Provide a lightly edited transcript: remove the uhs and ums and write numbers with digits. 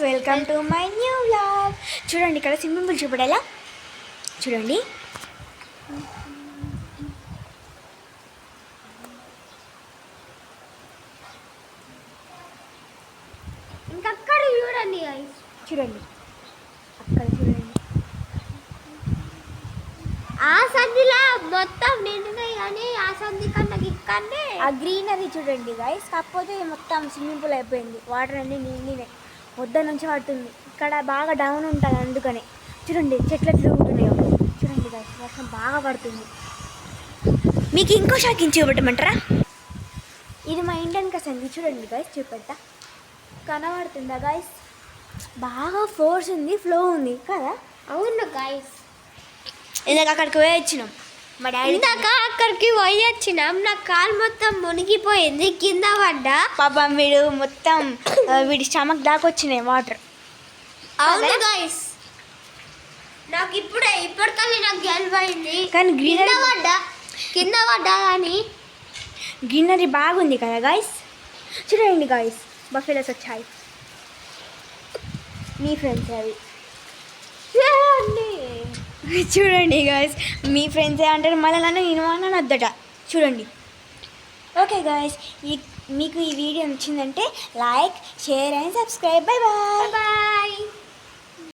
Welcome to my new vlog. చూడండి ఇక్కడ swimming pool చూపడేలా చూడండి. ఇంకక్కడ చూడండి చూడండి అక్కడ చూడండి. ఆ సంధిలో మొత్తం నిండినాయి కానీ ఆ సంధి కన్నా ఇక్కడనే ఆ గ్రీనరీ చూడండి గైస్. కాకపోతే మొత్తం స్విమ్మింగ్ పూల్ అయిపోయింది. వాటర్ అన్నీ నిండినాయి, వద్ద నుంచి పడుతుంది. ఇక్కడ బాగా డౌన్ ఉంటుంది, అందుకనే చూడండి చెట్లు తిరుగుతున్నాయో చూడండి గైస్. వర్షం బాగా పడుతుంది. మీకు ఇంకో షాకింగ్ చూపెట్టమంటారా? ఇది మా ఇండియన్ కసంది చూడండి గైస్. చూపెట్టా కనబడుతుందా గైస్? బాగా ఫోర్స్ ఉంది, ఫ్లో ఉంది కదా. అవును గైస్, ఇందాక అక్కడికి పోయి వచ్చినాం. మా డాడీ ఇందాక అక్కడికి పోయి వచ్చినాం. నా కాలు మొత్తం మునిగిపోయింది, కింద పడ్డా. పాపం వీడు మొత్తం వీడి స్టమక్ దాకా వచ్చినాయి వాటర్. అవును గైస్, నాకు ఇప్పటికల్లి నాకు గెలిపోయింది. కానీ గ్రీనరీ కింద పడ్డా కానీ గ్రీనరీ బాగుంది కదా గైస్. చూడండి గైస్, బఫెలోస్ వచ్చాయి. మీ ఫ్రెండ్స్ అవి చూడండి గైస్. మీ ఫ్రెండ్స్ ఏమంటారు మళ్ళీ నేను అన్నాను వద్దట. చూడండి. ఓకే గైస్, మీకు ఈ వీడియో నచ్చిందంటే like, share and subscribe. Bye bye. Bye.